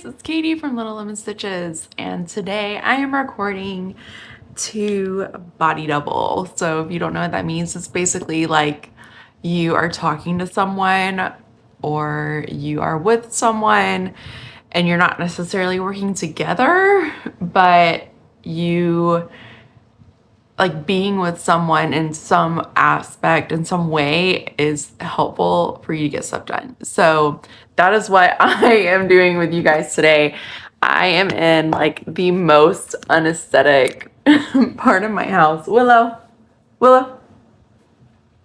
it's Katie from Little Lemon Stitches, and today I am recording to body double. So if you don't know what that means, it's basically like you are talking to someone or you are with someone and you're not necessarily working together, but you like being with someone in some aspect, in some way, is helpful for you to get stuff done. So that is what I am doing with you guys today. I am in like the most unaesthetic part of my house. Willow,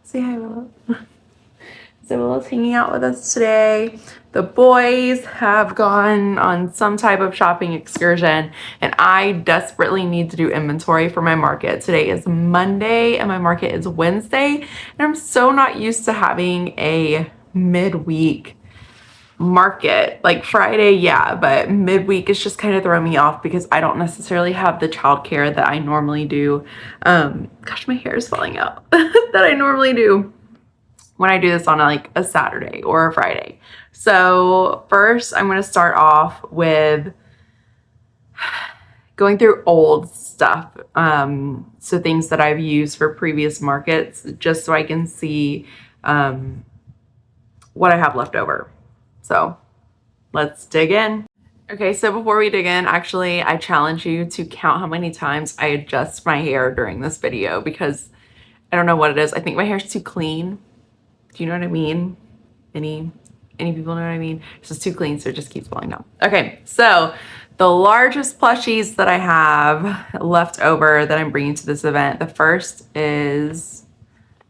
say hi, Willow. So Willow's hanging out with us today. The boys have gone on some type of shopping excursion, and I desperately need to do inventory for my market. Today is Monday and my market is Wednesday, and I'm so not used to having a midweek market. Like Friday, yeah, but midweek is just kind of throwing me off because I don't necessarily have the childcare that I normally do. Gosh, my hair is falling out that I normally do when I do this on like a Saturday or a Friday. So first I'm going to start off with going through old stuff. So things that I've used for previous markets, just so I can see what I have left over. So let's dig in. Okay, so before we dig in, actually, I challenge you to count how many times I adjust my hair during this video because I don't know what it is. I think my hair's too clean. Do you know what I mean? Any people know what I mean? This is too clean, so it just keeps falling down. Okay, so the largest plushies that I have left over that I'm bringing to this event, the first is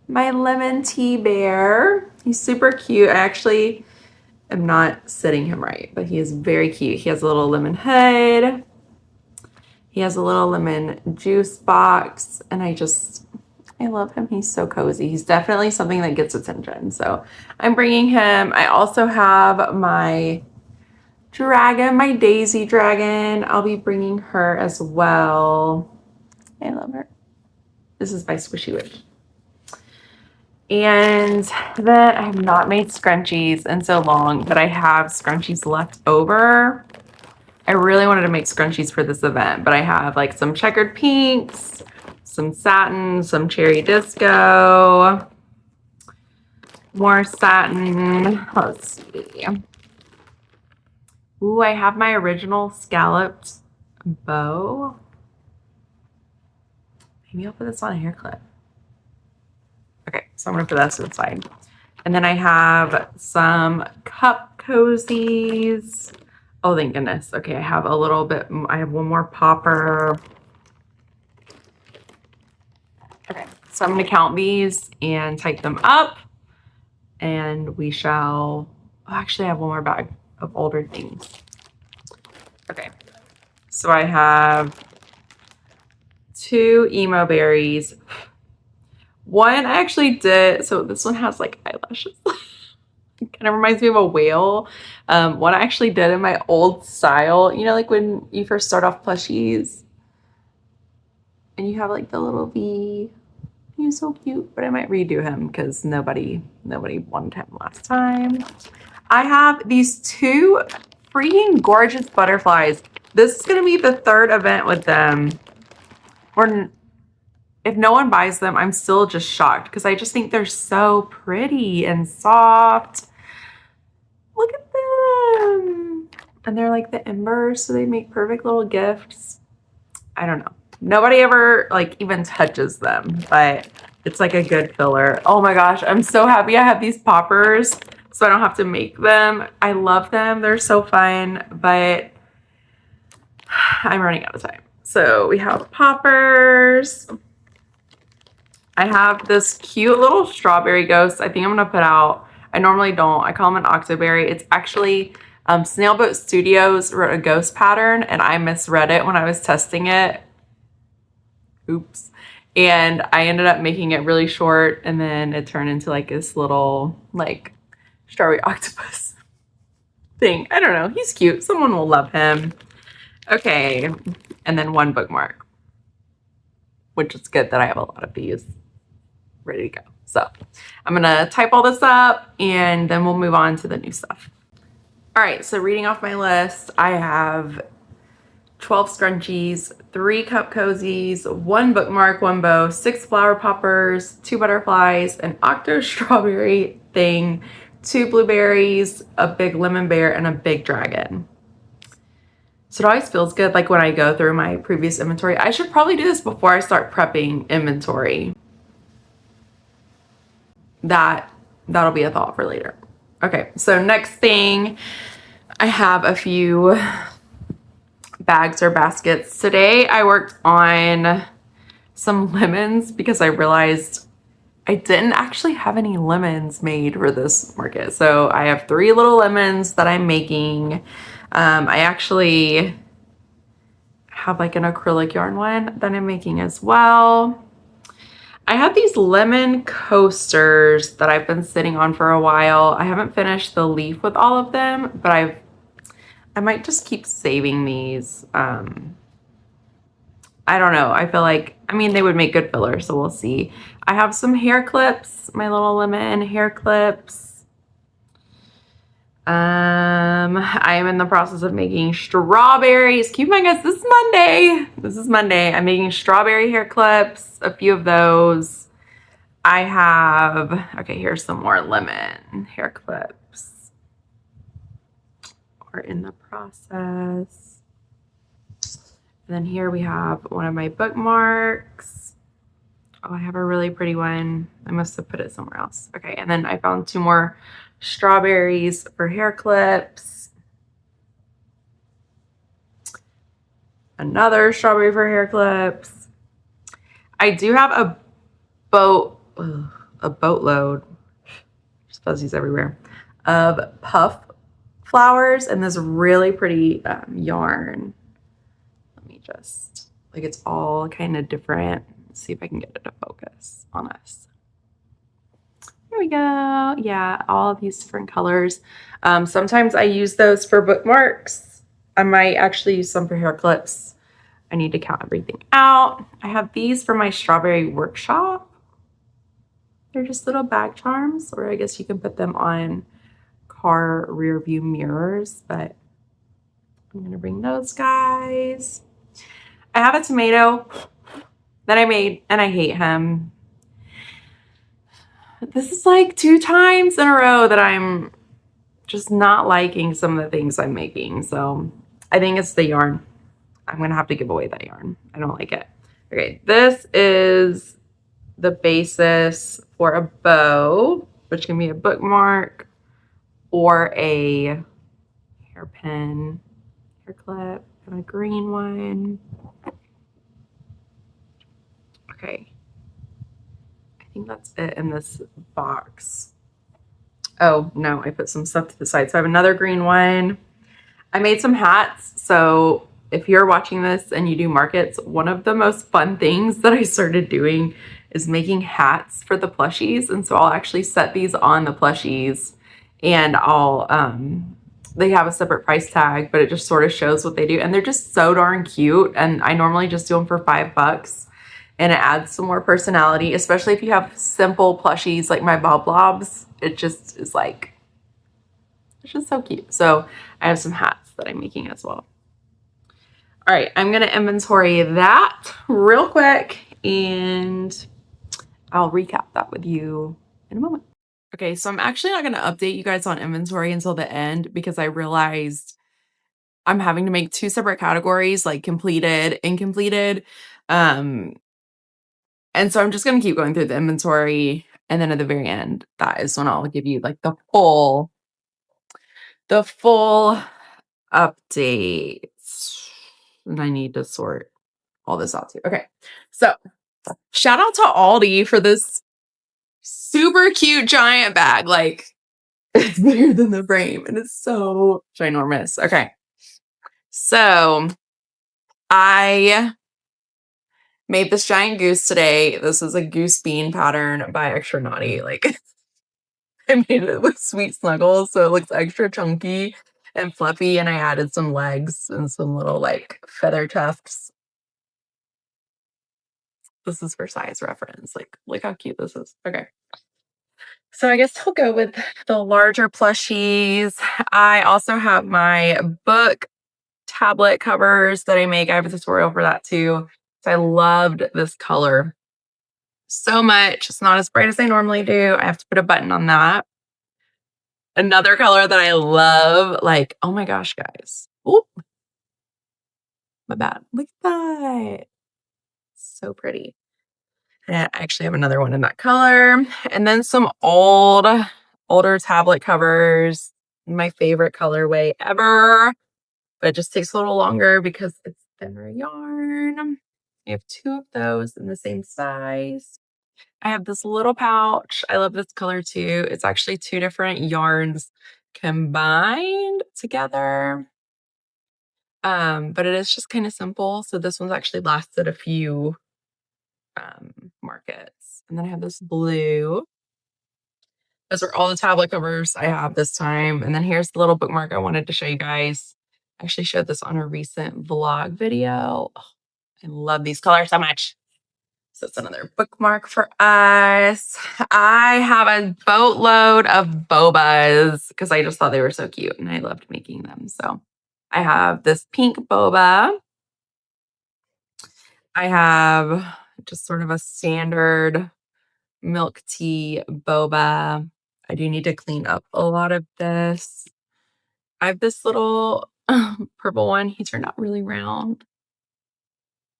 my lemon tea bear. He's super cute. I actually am not sitting him right, but he is very cute. He has a little lemon hood. He has a little lemon juice box, and I love him. He's so cozy. He's definitely something that gets attention. So I'm bringing him. I also have my dragon, my Daisy dragon. I'll be bringing her as well. I love her. This is by Squishy Witch. And then I have not made scrunchies in so long, but I have scrunchies left over. I really wanted to make scrunchies for this event, but I have like some checkered pinks, some satin, some cherry disco, more satin. Let's see. Ooh, I have my original scalloped bow. Maybe I'll put this on a hair clip. Okay, so I'm gonna put that to the side. And then I have some cup cozies. Oh, thank goodness. Okay, I have a little bit, I have one more popper. Okay, so I'm going to count these and type them up, and we shall, actually I have one more bag of older things. Okay, so I have 2 emo berries. One I actually did, so this one has like eyelashes. It kind of reminds me of a whale. One I actually did in my old style, you know, like when you first start off plushies and you have like the little V. He's so cute, but I might redo him because nobody wanted him last time. I have these 2 freaking gorgeous butterflies. This is gonna be the 3rd event with them. Or if no one buys them, I'm still just shocked because I just think they're so pretty and soft. Look at them. And they're like the embers, so they make perfect little gifts. I don't know. Nobody ever like even touches them, but it's like a good filler. Oh my gosh, I'm so happy I have these poppers so I don't have to make them. I love them. They're so fun, but I'm running out of time. So we have poppers. I have this cute little strawberry ghost. I think I'm going to put out, I normally don't. I call him an octoberry. It's actually Snailboat Studios wrote a ghost pattern, and I misread it when I was testing it. Oops. And I ended up making it really short, and then it turned into like this little like strawberry octopus thing. I don't know. He's cute. Someone will love him. Okay. And then 1 bookmark, which is good that I have a lot of these ready to go. So I'm going to type all this up and then we'll move on to the new stuff. All right, so reading off my list, I have 12 scrunchies, 3 cup cozies, 1 bookmark, 1 bow, 6 flower poppers, 2 butterflies, an octo strawberry thing, 2 blueberries, a big lemon bear, and a big dragon. So it always feels good, like when I go through my previous inventory. I should probably do this before I start prepping inventory. That'll be a thought for later. Okay, so next thing, I have a few bags or baskets. Today I worked on some lemons because I realized I didn't actually have any lemons made for this market. So I have 3 little lemons that I'm making. I actually have like an acrylic yarn one that I'm making as well. I have these lemon coasters that I've been sitting on for a while. I haven't finished the leaf with all of them, but I might just keep saving these. I don't know. I feel like, I mean, they would make good fillers, so we'll see. I have some hair clips, my little lemon hair clips. I am in the process of making strawberries. Keep in mind, guys, this is Monday. This is Monday. I'm making strawberry hair clips, a few of those. I have, okay, here's some more lemon hair clips. We're in the process. And then here we have one of my bookmarks. Oh, I have a really pretty one. I must have put it somewhere else. Okay, and then I found 2 more strawberries for hair clips. Another strawberry for hair clips. I do have a boatload, there's fuzzies everywhere, of puff flowers and this really pretty yarn. Let me just, like, it's all kind of different. Let's see if I can get it to focus on us. Here we go. Yeah, all of these different colors. Sometimes I use those for bookmarks. I might actually use some for hair clips. I need to count everything out. I have these for my strawberry workshop. They're just little bag charms, or I guess you can put them on car rear view mirrors, but I'm gonna bring those guys. I have a tomato that I made and I hate him. This is like 2 times in a row that I'm just not liking some of the things I'm making. So I think it's the yarn. I'm gonna have to give away that yarn. I don't like it. Okay, this is the basis for a bow, which can be a bookmark or a hairpin, hair clip, and a green one. Okay, I think that's it in this box. Oh no, I put some stuff to the side. So I have another green one. I made some hats. So if you're watching this and you do markets, one of the most fun things that I started doing is making hats for the plushies. And so I'll actually set these on the plushies and I'll, they have a separate price tag, but it just sort of shows what they do. And they're just so darn cute. And I normally just do them for $5 and it adds some more personality, especially if you have simple plushies like my Bob Blobs. It just is like, it's just so cute. So I have some hats that I'm making as well. All right, I'm gonna inventory that real quick and I'll recap that with you in a moment. Okay, so I'm actually not gonna update you guys on inventory until the end because I realized I'm having to make 2 separate categories, like completed, incompleted. And so I'm just gonna keep going through the inventory and then at the very end, that is when I'll give you like the full updates. And I need to sort all this out too. Okay, so shout out to Aldi for this super cute giant bag. Like, it's bigger than the frame and it's so ginormous. Okay, so I made this giant goose today. This is a goose bean pattern by Extra Naughty. Like, I made it with sweet snuggles, so it looks extra chunky and fluffy, and I added some legs and some little like feather tufts. This is for size reference. Like, look how cute this is. Okay. So I guess I'll go with the larger plushies. I also have my book tablet covers that I make. I have a tutorial for that too. So I loved this color so much. It's not as bright as I normally do. I have to put a button on that. Another color that I love, like, oh my gosh, guys. Oh, my bad. Look at that. So pretty. And I actually have another one in that color. And then some older tablet covers. My favorite colorway ever. But it just takes a little longer because it's thinner yarn. I have 2 of those in the same size. I have this little pouch. I love this color too. It's actually 2 different yarns combined together. But it is just kind of simple. So this one's actually lasted a few markets. And then I have this blue. Those are all the tablet covers I have this time. And then here's the little bookmark I wanted to show you guys. I actually showed this on a recent vlog video. Oh, I love these colors so much. So it's another bookmark for us. I have a boatload of bobas because I just thought they were so cute and I loved making them. So I have this pink boba. I have just sort of a standard milk tea boba. I do need to clean up a lot of this. I have this little purple one. He turned out really round.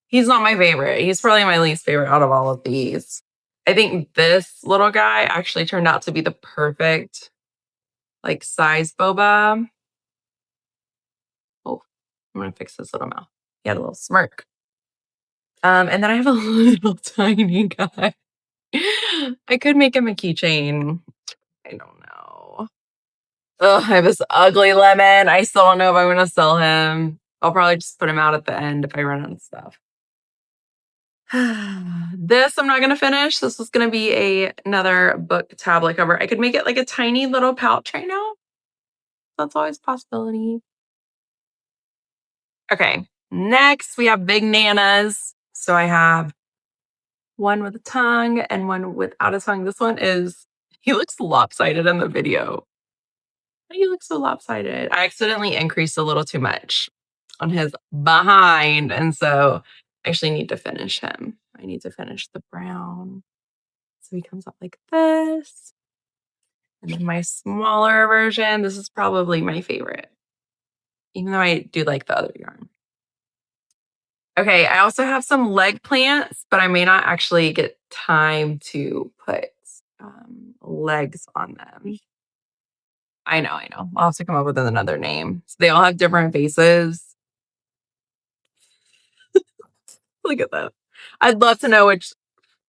He's not my favorite. He's probably my least favorite out of all of these. I think this little guy actually turned out to be the perfect like size boba. Oh, I'm gonna fix his little mouth. He had a little smirk. And then I have a little tiny guy. I could make him a keychain. I don't know. Ugh, I have this ugly lemon. I still don't know if I'm gonna sell him. I'll probably just put him out at the end if I run out of stuff. This I'm not going to finish. This is going to be another book tablet cover. I could make it like a tiny little pouch right now. That's always a possibility. Okay, next we have Big Nanas. So I have one with a tongue and one without a tongue. This one he looks lopsided in the video. Why do you look so lopsided? I accidentally increased a little too much on his behind. And so I actually need to finish him. I need to finish the brown. So he comes up like this. And then my smaller version, this is probably my favorite, even though I do like the other yarn. Okay, I also have some leg plants, but I may not actually get time to put legs on them. I know. I'll have to come up with another name. So they all have different faces. Look at that. I'd love to know which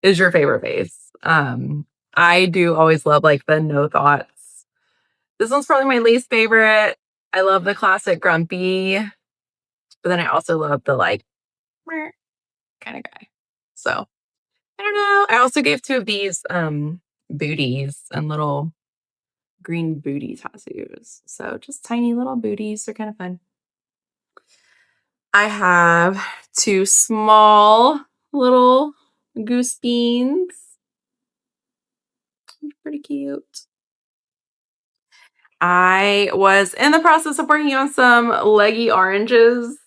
is your favorite face. I do always love like the no thoughts. This one's probably my least favorite. I love the classic grumpy, but then I also love the like kind of guy. So I don't know. I also gave 2 of these booties and little green booty tattoos. So just tiny little booties. They're kind of fun. I have 2 small little goose beans. Pretty cute. I was in the process of working on some leggy oranges.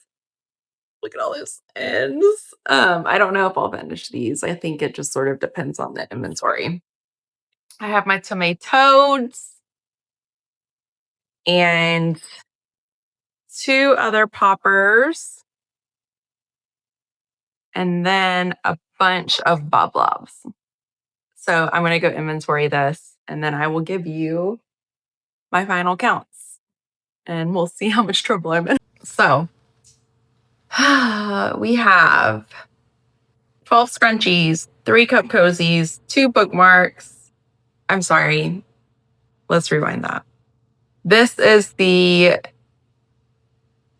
Look at all those ends. I don't know if I'll finish these. I think it just sort of depends on the inventory. I have my tomatoes and 2 other poppers. And then a bunch of bob lobs. So I'm going to go inventory this and then I will give you my final counts and we'll see how much trouble I'm in. So we have 12 scrunchies, 3 cup cozies, 2 bookmarks. I'm sorry. Let's rewind that. This is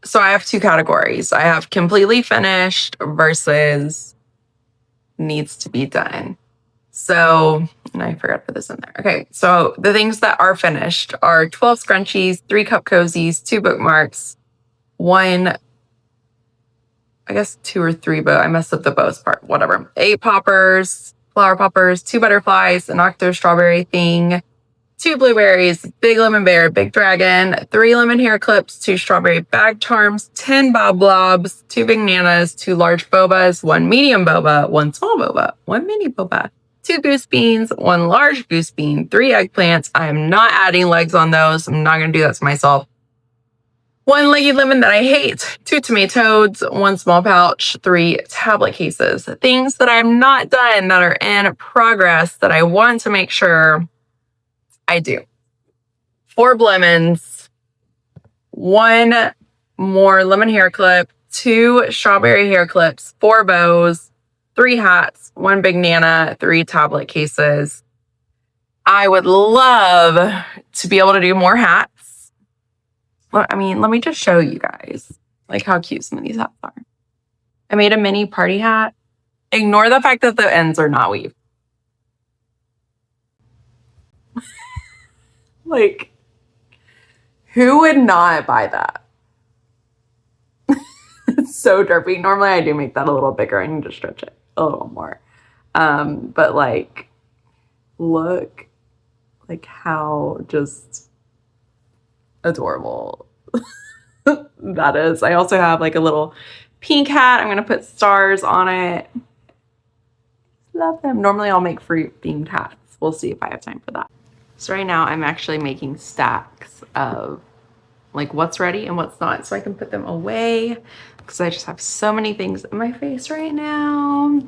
so I have 2 categories. I have completely finished versus needs to be done. So, and I forgot to put this in there. Okay, so the things that are finished are 12 scrunchies, 3 cup cozies, 2 bookmarks, 1, I guess 2 or 3, but I messed up the bows part, whatever. 8 poppers, flower poppers, 2 butterflies, an octo strawberry thing, 2 blueberries, big lemon bear, big dragon, 3 lemon hair clips, 2 strawberry bag charms, 10 bob blobs, 2 big nanas, 2 large bobas, 1 medium boba, 1 small boba, 1 mini boba, 2 goose beans, 1 large goose bean, 3 eggplants. I am not adding legs on those. I'm not going to do that to myself. 1 leggy lemon that I hate, 2 tomatoes, 1 small pouch, 3 tablet cases. Things that I'm not done that are in progress that I want to make sure I do. 4 lemons, 1 more lemon hair clip, 2 strawberry hair clips, 4 bows, 3 hats, 1 big nana, 3 tablet cases. I would love to be able to do more hats. I mean, let me just show you guys like how cute some of these hats are. I made a mini party hat. Ignore the fact that the ends are not weaved. Like, who would not buy that? It's so derpy. Normally I do make that a little bigger. I need to stretch it a little more. But like, look like how just adorable that is. I also have like a little pink hat. I'm going to put stars on it. Love them. Normally I'll make fruit themed hats. We'll see if I have time for that. So right now I'm actually making stacks of like what's ready and what's not so I can put them away because I just have so many things in my face right now.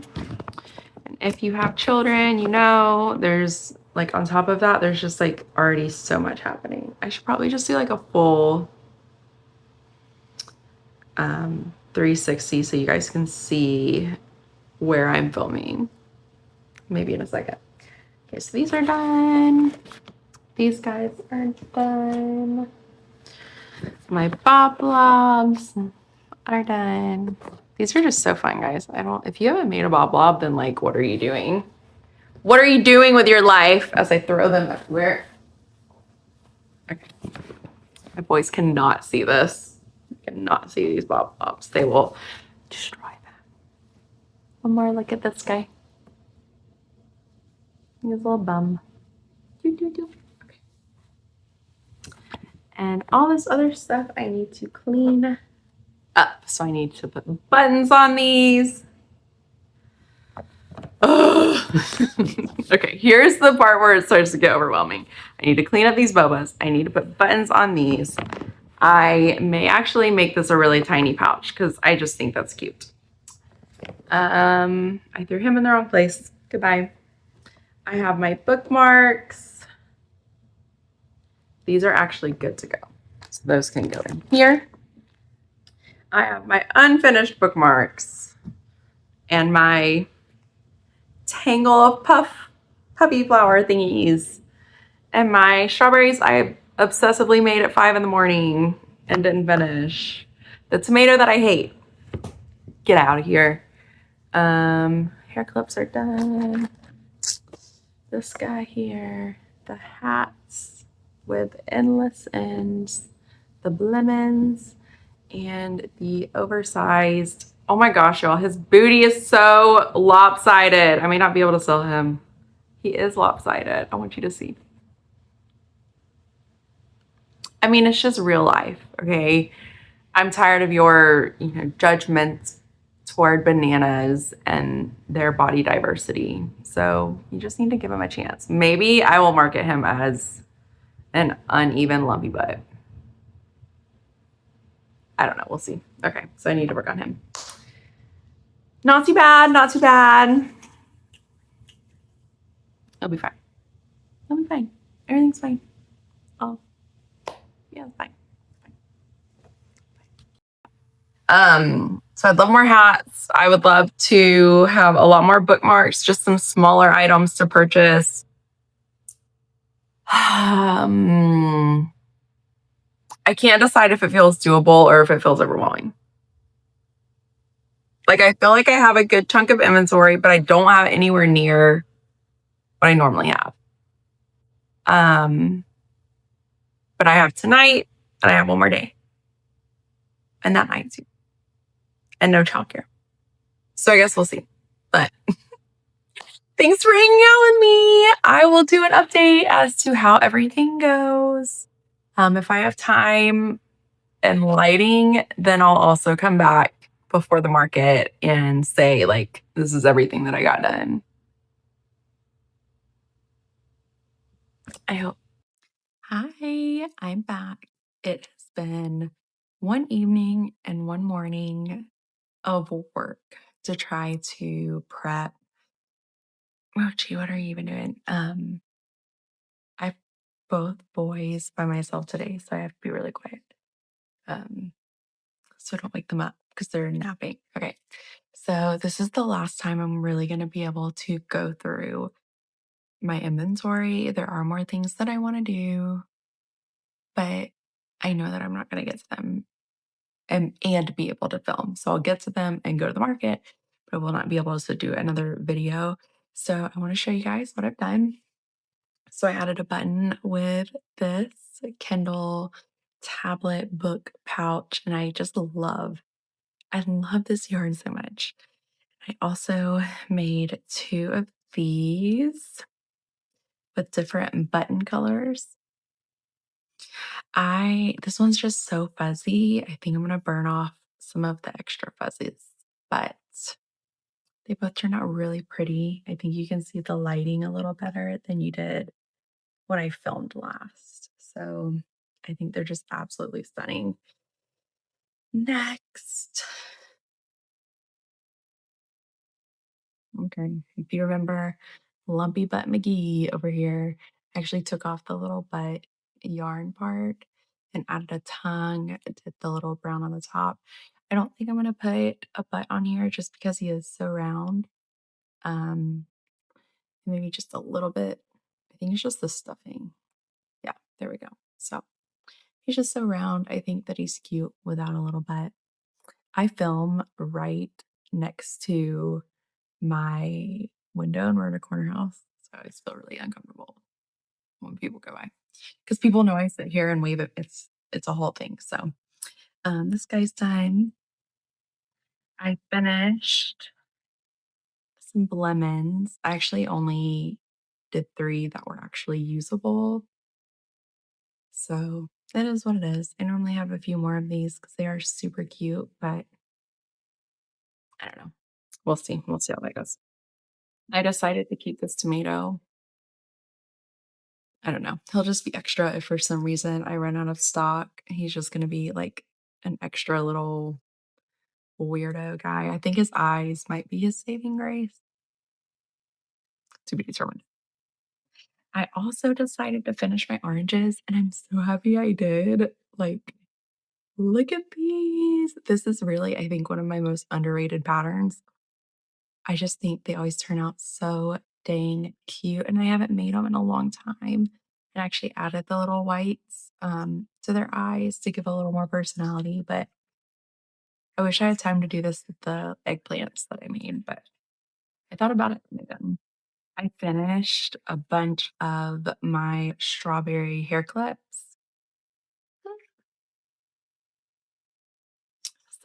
And if you have children, you know, there's like on top of that, there's just like already so much happening. I should probably just do like a full 360 so you guys can see where I'm filming. Maybe in a second. Okay, so these are done. These guys are done. My bob blobs are done. These are just so fun, guys. If you haven't made a bob blob, then like, what are you doing? What are you doing with your life? As I throw them everywhere. Okay. My boys cannot see this. Cannot see these bob blobs. They will destroy them. One more look at this guy. He's a little bum. Okay. And all this other stuff I need to clean up. So I need to put buttons on these. Okay, here's the part where it starts to get overwhelming. I need to clean up these bobas. I need to put buttons on these. I may actually make this a really tiny pouch because I just think that's cute. I threw him in the wrong place. Goodbye. I have my bookmarks. These are actually good to go. So those can go in here. I have my unfinished bookmarks and my tangle of puppy flower thingies. And my strawberries I obsessively made at 5 in the morning and didn't finish. The tomato that I hate. Get out of here. Hair clips are done. This guy here. The hats with endless ends. The lemons. And the oversized. Oh my gosh, y'all. His booty is so lopsided. I may not be able to sell him. He is lopsided. I want you to see. I mean, it's just real life, okay? I'm tired of your, judgment toward bananas and their body diversity. So you just need to give him a chance. Maybe I will market him as an uneven lumpy butt. I don't know. We'll see. Okay, so I need to work on him. Not too bad. Not too bad. It'll be fine. It'll be fine. Everything's fine. Oh, yeah, it's fine. So I'd love more hats. I would love to have a lot more bookmarks, just some smaller items to purchase. I can't decide if it feels doable or if it feels overwhelming. Like, I feel like I have a good chunk of inventory, but I don't have anywhere near what I normally have. But I have tonight and I have one more day. And that night too. And no childcare. So I guess we'll see. But Thanks for hanging out with me. I will do an update as to how everything goes. If I have time and lighting, then I'll also come back before the market and say, like, this is everything that I got done. I hope. Hi, I'm back. It has been one evening and one morning of work to try to prep. Oh, gee, what are you even doing? I've both boys by myself today, so I have to be really quiet. Um, so don't wake them up because they're napping. Okay. So this is the last time I'm really going to be able to go through my inventory. There are more things that I want to do, but I know that I'm not going to get to them and be able to film. So I'll get to them and go to the market, but I will not be able to do another video. So I want to show you guys what I've done. So I added a button with this Kindle tablet book pouch, and I love this yarn so much. I also made two of these with different button colors. This one's just so fuzzy. I think I'm gonna burn off some of the extra fuzzies, but they both turned out really pretty. I think you can see the lighting a little better than you did when I filmed last. So I think they're just absolutely stunning. Next. Okay. If you remember Lumpy Butt McGee over here, I actually took off the little butt yarn part and added a tongue, did the little brown on the top. I don't think I'm gonna put a butt on here just because he is so round. Um, maybe just a little bit. I think it's just the stuffing. Yeah, there we go. So he's just so round. I think that he's cute without a little butt. I film right next to my window and we're in a corner house. So I feel really uncomfortable when people go by. Because people know I sit here and wave it. It's a whole thing. So this guy's done. I finished some lemons. I actually only did 3 that were actually usable. So that is what it is. I normally have a few more of these because they are super cute, but I don't know. We'll see. We'll see how that goes. I decided to keep this tomato. I don't know. He'll just be extra if for some reason I run out of stock. He's just gonna be like an extra little weirdo guy. I think his eyes might be his saving grace, to be determined. I also decided to finish my oranges, and I'm so happy I did. Like, look at these. This is really, I think, one of my most underrated patterns. I just think they always turn out so dang cute, and I haven't made them in a long time. I actually added the little whites to their eyes to give a little more personality, but I wish I had time to do this with the eggplants that I made, but I thought about it and I didn't. I finished a bunch of my strawberry hair clips.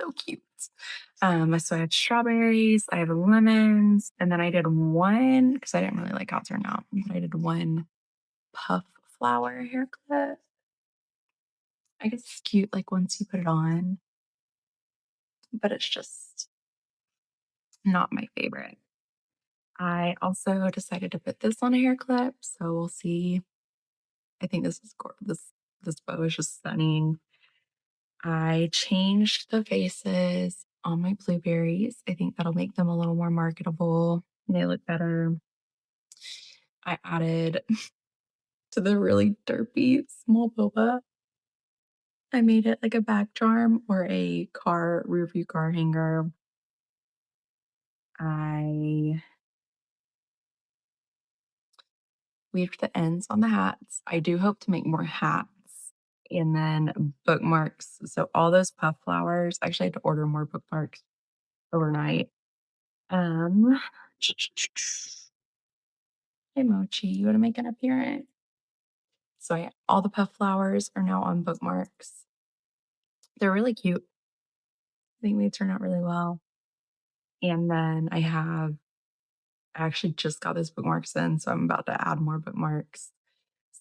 So cute. So I have strawberries, I have lemons, and then I did one because I didn't really like how it turned out. But I did one puff flower hair clip. I guess it's cute, like once you put it on, but it's just not my favorite. I also decided to put this on a hair clip, so we'll see. I think this is this bow is just stunning. I changed the faces on my blueberries. I think that'll make them a little more marketable. They look better. I added to the really derpy small boba. I made it like a back charm or a car rearview car hanger. I weaved the ends on the hats. I do hope to make more hats and then bookmarks. So all those puff flowers, I actually had to order more bookmarks overnight. Um, hey Mochi, you want to make an appearance? So yeah, all the puff flowers are now on bookmarks. They're really cute. I think they turn out really well. And then I have I actually just got those bookmarks in, so I'm about to add more bookmarks.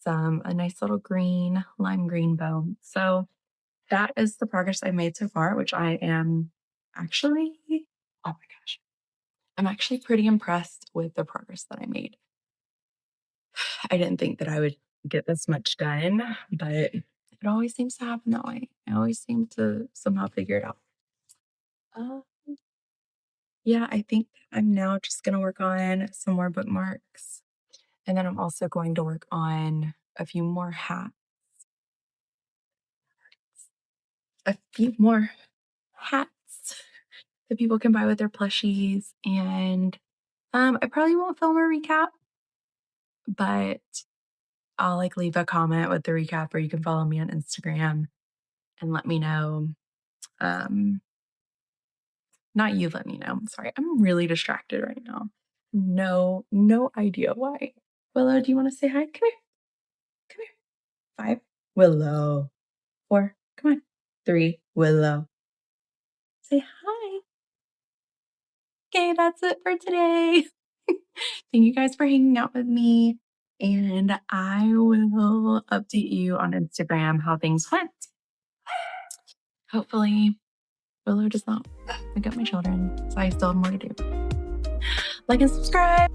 A nice little green, lime green bow. So that is the progress I made so far, which I am actually, oh my gosh, I'm actually pretty impressed with the progress that I made. I didn't think that I would get this much done, but it always seems to happen that way. I always seem to somehow figure it out. Uh, yeah, I think I'm now just going to work on some more bookmarks. And then I'm also going to work on a few more hats. A few more hats that people can buy with their plushies. And I probably won't film a recap, but I'll like leave a comment with the recap, or you can follow me on Instagram and let me know. Not you, let me know. Sorry, I'm really distracted right now. No idea why. Willow, do you want to say hi? Come here. Come here. 5. Willow. 4. Come on. 3. Willow. Say hi. Okay, that's it for today. Thank you guys for hanging out with me. And I will update you on Instagram how things went. Hopefully, Willow does not wake up my children, so I still have more to do. Like and subscribe.